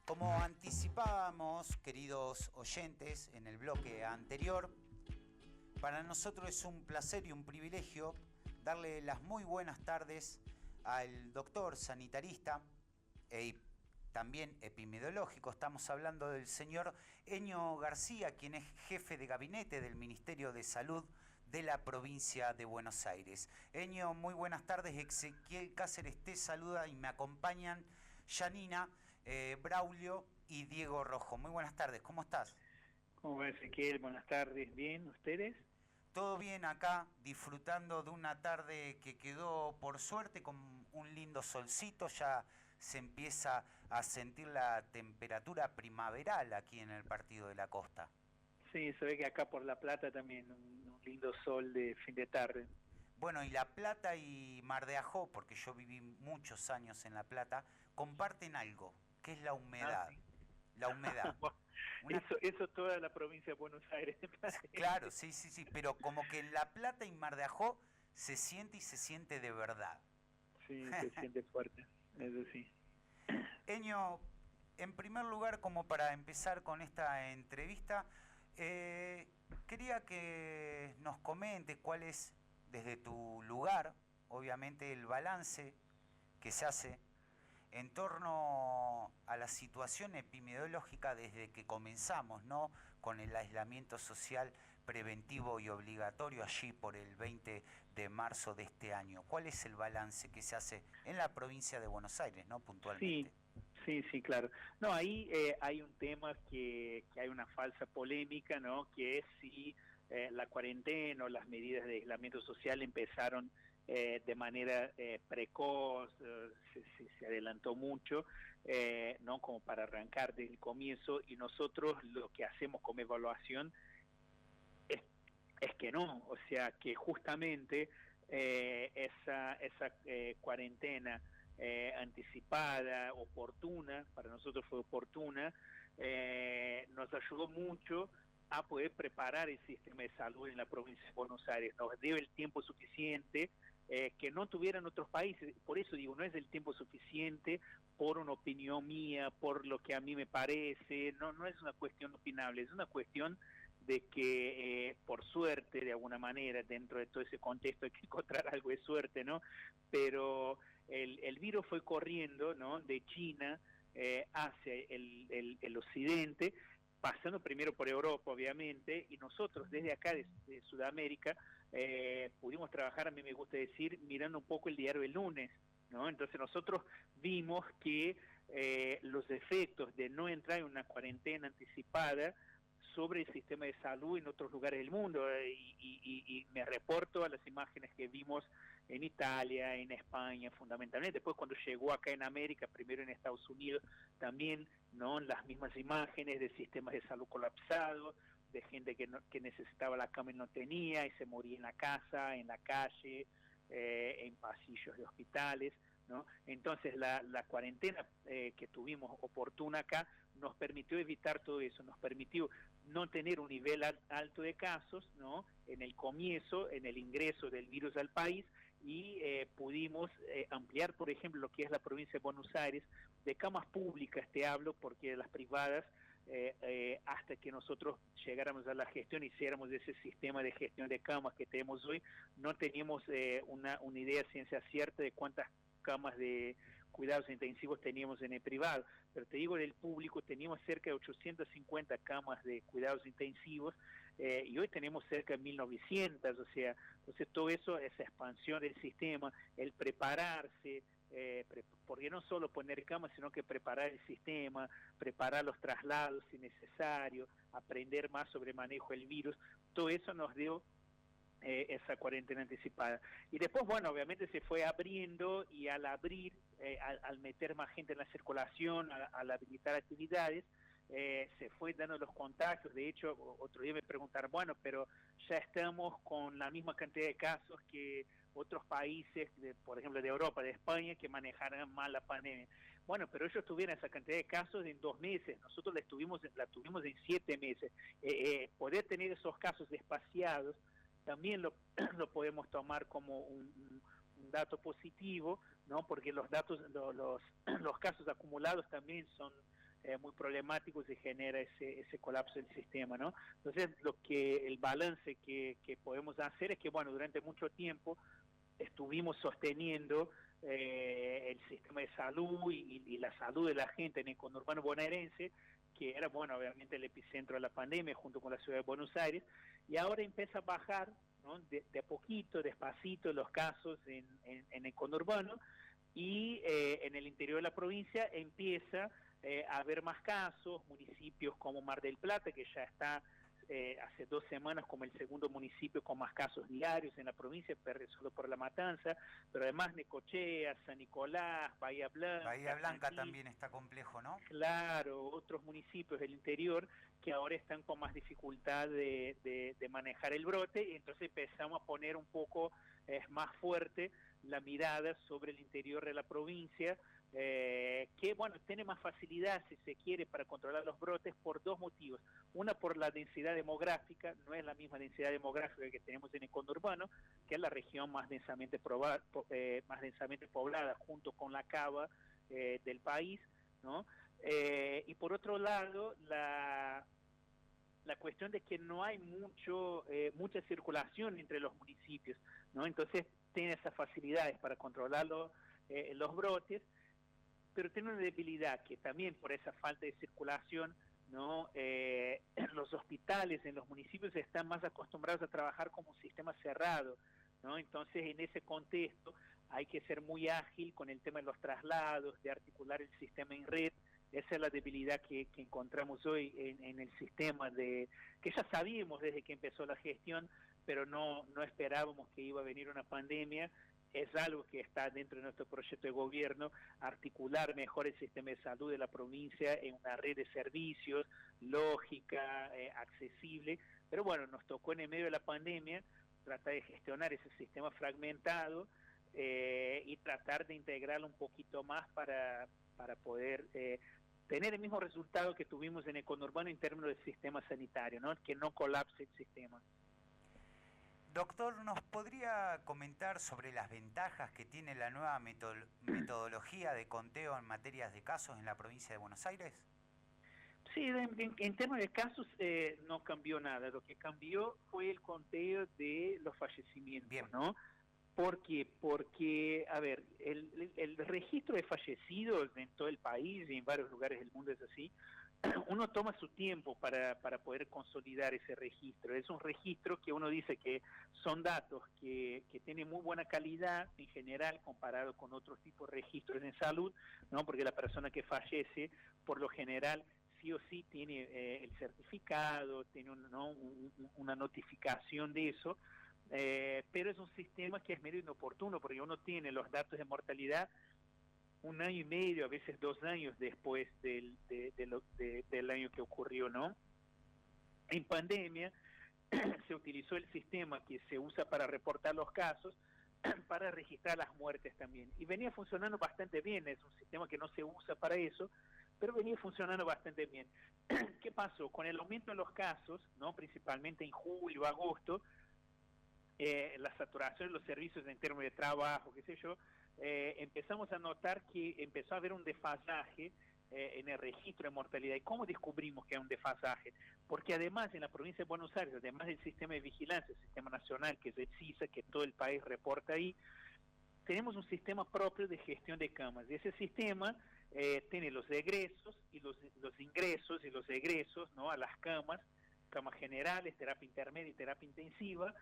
Como anticipábamos, queridos oyentes, en el bloque anterior, para nosotros es un placer y un privilegio darle las muy buenas tardes al doctor sanitarista y también epidemiológico. Estamos hablando del señor Eño García, quien es jefe de gabinete del Ministerio de Salud de la provincia de Buenos Aires. Eño, muy buenas tardes. Ezequiel Cáceres te saluda y me acompañan Janina, Braulio y Diego Rojo. Muy buenas tardes, ¿cómo estás? ¿Cómo va, Ezequiel? Buenas tardes. ¿Bien? ¿Ustedes? Todo bien acá, disfrutando de una tarde que quedó por suerte con un lindo solcito. Ya se empieza a sentir la temperatura primaveral aquí en el Partido de la Costa. Sí, se ve que acá por La Plata también un lindo sol de fin de tarde. Bueno, y La Plata y Mar de Ajó, porque yo viví muchos años en La Plata, comparten algo, que es la Ah, humedad. sí. La humedad. Bueno, Una eso toda la provincia de Buenos Aires, me Claro, parece. sí, sí, sí, pero como que en La Plata y Mar de Ajó se siente y se siente de verdad. Sí, se siente fuerte, eso sí. Eño, en primer lugar, como para empezar con esta entrevista, eh, quería que nos comentes cuál es, desde tu lugar, obviamente, el balance que se hace en torno a la situación epidemiológica desde que comenzamos, ¿no? Con el aislamiento social preventivo y obligatorio allí por el 20 de marzo de este año. ¿Cuál es el balance que se hace en la provincia de Buenos Aires, ¿no? Puntualmente. Sí, sí, claro. No, ahí hay un tema que hay una falsa polémica, ¿no? Que es si la cuarentena o las medidas de aislamiento social empezaron de manera precoz, se adelantó mucho, ¿no? Como para arrancar desde el comienzo, y nosotros lo que hacemos como evaluación es, es que no, o sea, que justamente esa cuarentena anticipada, oportuna, para nosotros fue oportuna, nos ayudó mucho a poder preparar el sistema de salud en la provincia de Buenos Aires. Nos dio el tiempo suficiente que no tuvieran otros países. Por eso digo, no es el tiempo suficiente por una opinión mía, por lo que a mí me parece, no es una cuestión opinable, es una cuestión de que por suerte, de alguna manera, dentro de todo ese contexto hay que encontrar algo de suerte, ¿no? Pero el virus fue corriendo, ¿no? De China hacia el occidente, pasando primero por Europa, obviamente, y nosotros desde acá, de Sudamérica, pudimos trabajar, a mí me gusta decir, mirando un poco el diario El Lunes, ¿no? Entonces nosotros vimos que los efectos de no entrar en una cuarentena anticipada sobre el sistema de salud en otros lugares del mundo, y me reporto a las imágenes que vimos en Italia, en España fundamentalmente. Después cuando llegó acá en América, primero en Estados Unidos, también no las mismas imágenes de sistemas de salud colapsados, de gente que necesitaba la cama y no tenía, y se moría en la casa, en la calle, en pasillos de hospitales, ¿no? Entonces la cuarentena que tuvimos oportuna acá nos permitió evitar todo eso, nos permitió no tener un nivel alto de casos, ¿no? En el comienzo, en el ingreso del virus al país, y pudimos ampliar, por ejemplo, lo que es la provincia de Buenos Aires, de camas públicas te hablo, porque las privadas, hasta que nosotros llegáramos a la gestión, hiciéramos ese sistema de gestión de camas que tenemos hoy, no teníamos una idea ciencia cierta de cuántas camas de cuidados intensivos teníamos en el privado, pero te digo, en el público teníamos cerca de 850 camas de cuidados intensivos, y hoy tenemos cerca de 1900, o sea, entonces todo eso, esa expansión del sistema, el prepararse, porque no solo poner camas, sino que preparar el sistema, preparar los traslados si necesario, aprender más sobre el manejo del virus, todo eso nos dio esa cuarentena anticipada. Y después, bueno, obviamente se fue abriendo, y al abrir, al meter más gente en la circulación, al habilitar actividades, se fue dando los contagios. De hecho, otro día me preguntaron, bueno, pero ya estamos con la misma cantidad de casos que otros países, por ejemplo, de Europa, de España, que manejaran mal la pandemia. Bueno, pero ellos tuvieron esa cantidad de casos en 2 meses, nosotros la tuvimos en 7 meses. Poder tener esos casos espaciados también lo podemos tomar como un dato positivo, ¿no? Porque los datos, los casos acumulados también son muy problemático, se genera ese colapso del sistema, ¿no? Entonces, el balance que podemos hacer es que, bueno, durante mucho tiempo estuvimos sosteniendo el sistema de salud y la salud de la gente en el conurbano bonaerense, que era, bueno, obviamente el epicentro de la pandemia junto con la ciudad de Buenos Aires, y ahora empieza a bajar, ¿no? de a poquito, despacito, los casos en el conurbano, y en el interior de la provincia empieza a haber más casos, municipios como Mar del Plata, que ya está hace 2 semanas como el segundo municipio con más casos diarios en la provincia, solo por La Matanza, pero además Necochea, San Nicolás, Bahía Blanca. Bahía Blanca Tandil, también está complejo, ¿no? Claro, otros municipios del interior que ahora están con más dificultad de manejar el brote, y entonces empezamos a poner un poco más fuerte la mirada sobre el interior de la provincia, que, bueno, tiene más facilidad, si se quiere, para controlar los brotes por 2 motivos. Una, por la densidad demográfica, no es la misma densidad demográfica que tenemos en el conurbano, que es la región más densamente poblada junto con la Cava del país, ¿no? Y por otro lado, la cuestión de que no hay mucha circulación entre los municipios, ¿no? Entonces tiene esas facilidades para controlar los brotes, pero tiene una debilidad que también por esa falta de circulación, ¿no? Los hospitales en los municipios están más acostumbrados a trabajar como un sistema cerrado, ¿no? Entonces, en ese contexto hay que ser muy ágil con el tema de los traslados, de articular el sistema en red. Esa es la debilidad que encontramos hoy en el sistema, que ya sabíamos desde que empezó la gestión, pero no esperábamos que iba a venir una pandemia. Es algo que está dentro de nuestro proyecto de gobierno, articular mejor el sistema de salud de la provincia en una red de servicios, lógica, accesible, pero bueno, nos tocó en el medio de la pandemia tratar de gestionar ese sistema fragmentado y tratar de integrarlo un poquito más para poder tener el mismo resultado que tuvimos en el conurbano en términos del sistema sanitario, ¿no? Que no colapse el sistema. Doctor, ¿nos podría comentar sobre las ventajas que tiene la nueva metodología de conteo en materias de casos en la provincia de Buenos Aires? Sí, en términos de casos no cambió nada. Lo que cambió fue el conteo de los fallecimientos. Bien. ¿No? ¿Por qué? Porque, a ver, el registro de fallecidos en todo el país y en varios lugares del mundo es así. Uno toma su tiempo para poder consolidar ese registro. Es un registro que uno dice que son datos que tienen muy buena calidad en general comparado con otros tipos de registros en salud, ¿no? Porque la persona que fallece, por lo general, sí o sí tiene el certificado, tiene una notificación de eso, pero es un sistema que es medio inoportuno porque uno tiene los datos de mortalidad 1 año y medio, a veces 2 años después del año que ocurrió, ¿no? En pandemia se utilizó el sistema que se usa para reportar los casos para registrar las muertes también, y venía funcionando bastante bien. Es un sistema que no se usa para eso, pero venía funcionando bastante bien. ¿Qué pasó? Con el aumento de los casos, ¿no? Principalmente en julio, agosto, la saturación de los servicios en términos de trabajo, qué sé yo, empezamos a notar que empezó a haber un desfasaje en el registro de mortalidad. ¿Y cómo descubrimos que hay un desfasaje? Porque además en la provincia de Buenos Aires, además del sistema de vigilancia, el sistema nacional, que es el CISA, que todo el país reporta ahí, tenemos un sistema propio de gestión de camas. Y ese sistema tiene los egresos y los ingresos y los egresos, ¿no? A las camas generales, terapia intermedia y terapia intensiva,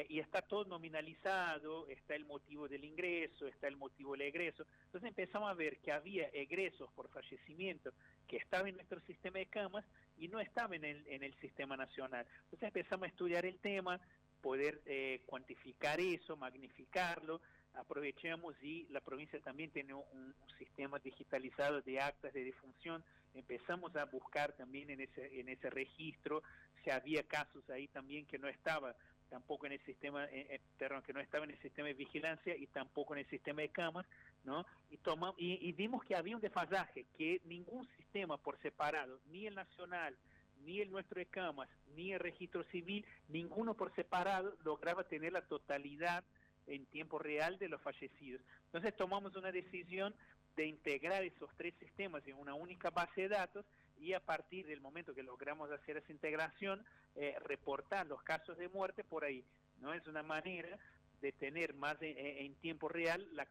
y está todo nominalizado, está el motivo del ingreso, está el motivo del egreso. Entonces empezamos a ver que había egresos por fallecimiento que estaban en nuestro sistema de camas y no estaban en el sistema nacional. Entonces empezamos a estudiar el tema, poder cuantificar eso, magnificarlo. Aprovechamos, y la provincia también tiene un sistema digitalizado de actas de defunción. Empezamos a buscar también en ese registro si había casos ahí también que no estaba tampoco en el sistema, que no estaba en el sistema de vigilancia y tampoco en el sistema de camas, ¿no? Y vimos que había un desfasaje, que ningún sistema por separado, ni el nacional, ni el nuestro de camas, ni el registro civil, ninguno por separado lograba tener la totalidad en tiempo real de los fallecidos. Entonces tomamos una decisión de integrar esos 3 sistemas en una única base de datos y a partir del momento que logramos hacer esa integración, reportar los casos de muerte por ahí, ¿no? Es una manera de tener más en tiempo real la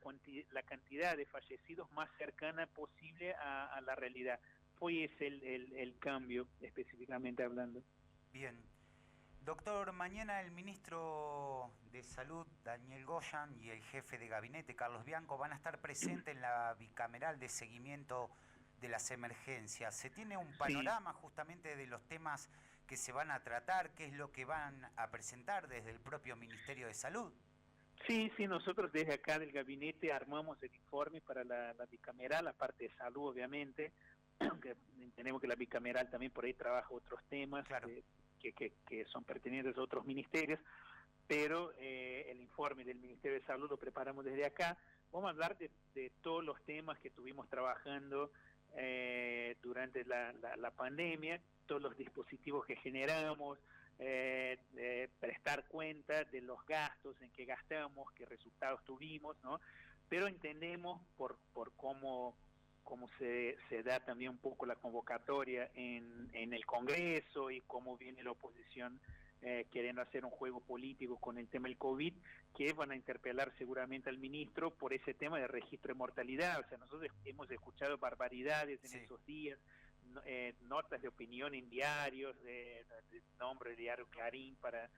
cantidad de fallecidos más cercana posible a la realidad. Fue ese el cambio, específicamente hablando. Bien. Doctor, mañana el ministro de Salud, Daniel Goyan, y el jefe de gabinete, Carlos Bianco, van a estar presentes en la bicameral de seguimiento de las emergencias. ¿Se tiene un panorama justamente de los temas que se van a tratar? ¿Qué es lo que van a presentar desde el propio Ministerio de Salud? Sí, nosotros desde acá del gabinete armamos el informe para la bicameral, la parte de salud obviamente, que tenemos que la bicameral también por ahí trabaja otros temas, claro, que son pertenecientes a otros ministerios, pero el informe del Ministerio de Salud lo preparamos desde acá. Vamos a hablar de todos los temas que estuvimos trabajando durante la pandemia, todos los dispositivos que generamos, prestar cuenta de los gastos, en qué gastamos, qué resultados tuvimos, ¿no? Pero entendemos por cómo se da también un poco la convocatoria en el Congreso y cómo viene la oposición queriendo hacer un juego político con el tema del COVID, que van a interpelar seguramente al ministro por ese tema de registro de mortalidad. O sea, nosotros hemos escuchado barbaridades en esos días, notas de opinión en diarios, de nombre del diario Clarín, para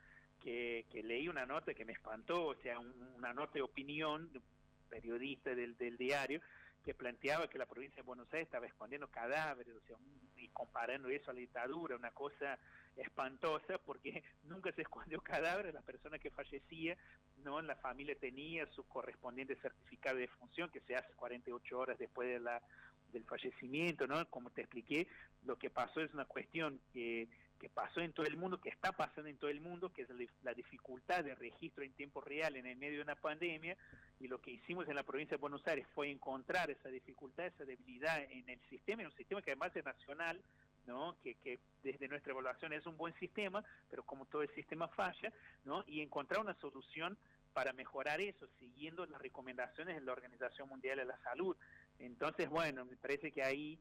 que leí una nota que me espantó, o sea, una nota de opinión de un periodista del diario, que planteaba que la provincia de Buenos Aires estaba escondiendo cadáveres, o sea, y comparando eso a la dictadura, una cosa espantosa, porque nunca se escondió cadáveres, la persona que fallecía, ¿no? La familia tenía su correspondiente certificado de defunción, que se hace 48 horas después del fallecimiento, ¿no? Como te expliqué, lo que pasó es una cuestión que pasó en todo el mundo, que está pasando en todo el mundo, que es la dificultad de registro en tiempo real en el medio de una pandemia, y lo que hicimos en la provincia de Buenos Aires fue encontrar esa dificultad, esa debilidad en el sistema, en un sistema que además es nacional, ¿no? Que desde nuestra evaluación es un buen sistema, pero como todo el sistema falla, ¿no? Y encontrar una solución para mejorar eso, siguiendo las recomendaciones de la Organización Mundial de la Salud. Entonces, bueno, me parece que ahí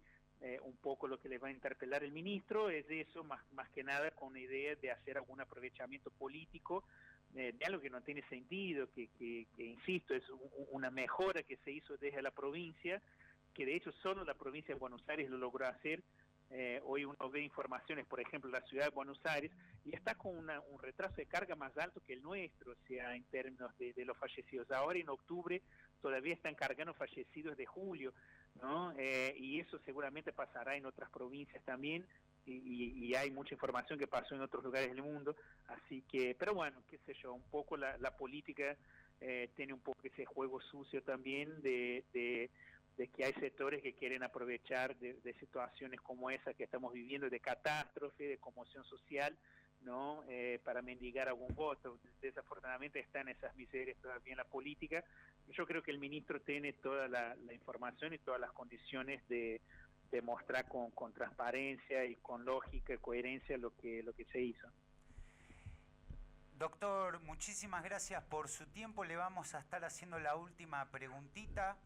un poco lo que le va a interpelar el ministro es eso, más que nada con la idea de hacer algún aprovechamiento político de algo que no tiene sentido, que insisto, es una mejora que se hizo desde la provincia, que de hecho solo la provincia de Buenos Aires lo logró hacer. Hoy uno ve informaciones, por ejemplo, la ciudad de Buenos Aires, y está con un retraso de carga más alto que el nuestro, o sea, en términos de los fallecidos. Ahora en octubre todavía están cargando fallecidos de julio, ¿no? Y eso seguramente pasará en otras provincias también, y hay mucha información que pasó en otros lugares del mundo, así que, pero bueno, qué sé yo, un poco la política tiene un poco ese juego sucio también de que hay sectores que quieren aprovechar de situaciones como esa que estamos viviendo, de catástrofe, de conmoción social, ¿no? Para mendigar algún voto. Desafortunadamente están esas miserias todavía en la política. Yo creo que el ministro tiene toda la información y todas las condiciones de mostrar con transparencia y con lógica y coherencia lo que se hizo. Doctor, muchísimas gracias por su tiempo. Le vamos a estar haciendo la última preguntita.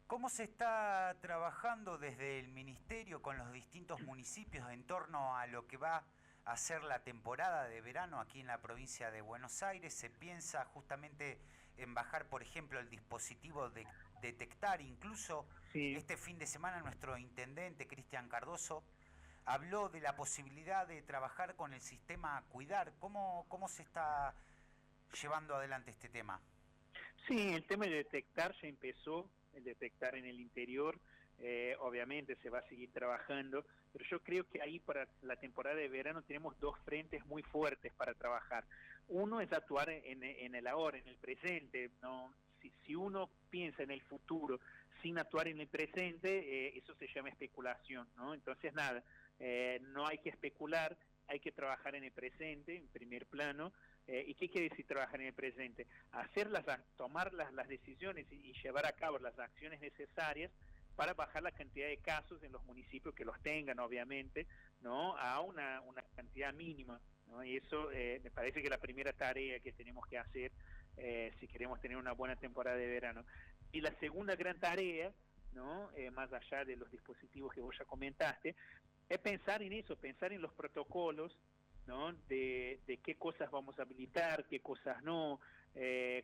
¿Cómo se está trabajando desde el Ministerio con los distintos municipios en torno a lo que va a ser la temporada de verano aquí en la provincia de Buenos Aires? ¿Se piensa justamente en bajar, por ejemplo, el dispositivo de detectar? Incluso este fin de semana nuestro intendente, Cristian Cardoso, habló de la posibilidad de trabajar con el sistema Cuidar. ¿Cómo se está llevando adelante este tema? Sí, el tema de detectar ya empezó, el detectar en el interior, obviamente se va a seguir trabajando, pero yo creo que ahí para la temporada de verano tenemos dos frentes muy fuertes para trabajar. Uno es actuar en el ahora, en el presente, ¿no? Si uno piensa en el futuro sin actuar en el presente, eso se llama especulación, ¿no? Entonces nada, no hay que especular, hay que trabajar en el presente, en primer plano. ¿Y qué quiere decir trabajar en el presente? Tomar las decisiones y llevar a cabo las acciones necesarias para bajar la cantidad de casos en los municipios que los tengan, obviamente, ¿no? A una cantidad mínima, ¿no? Y eso me parece que es la primera tarea que tenemos que hacer si queremos tener una buena temporada de verano. Y la segunda gran tarea ¿no? Más allá de los dispositivos que vos ya comentaste, es pensar en eso, pensar en los protocolos, ¿no? De qué cosas vamos a habilitar, qué cosas no,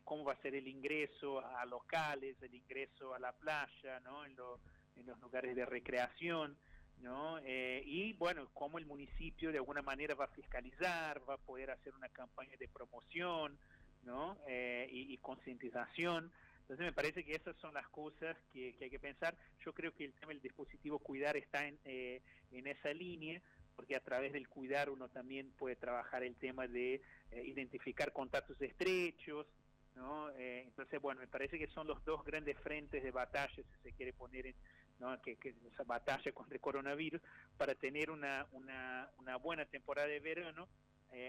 cómo va a ser el ingreso a locales, el ingreso a la playa, ¿no? En los lugares de recreación, ¿no? Y bueno, cómo el municipio de alguna manera va a fiscalizar, va a poder hacer una campaña de promoción, ¿no? Y concientización. Entonces me parece que esas son las cosas que hay que pensar. Yo creo que el tema del dispositivo Cuidar está en esa línea, porque a través del Cuidar uno también puede trabajar el tema de identificar contactos estrechos, ¿no? Entonces, bueno, me parece que son los dos grandes frentes de batalla, si se quiere poner en, ¿no? que esa batalla contra el coronavirus, para tener una buena temporada de verano,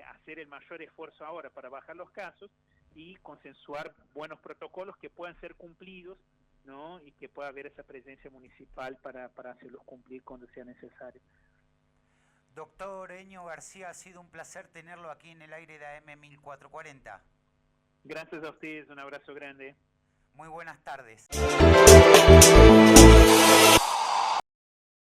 hacer el mayor esfuerzo ahora para bajar los casos y consensuar buenos protocolos que puedan ser cumplidos, ¿no? Y que pueda haber esa presencia municipal para hacerlos cumplir cuando sea necesario. Doctor Eño García, ha sido un placer tenerlo aquí en el aire de AM 1440. Gracias a ustedes, un abrazo grande. Muy buenas tardes.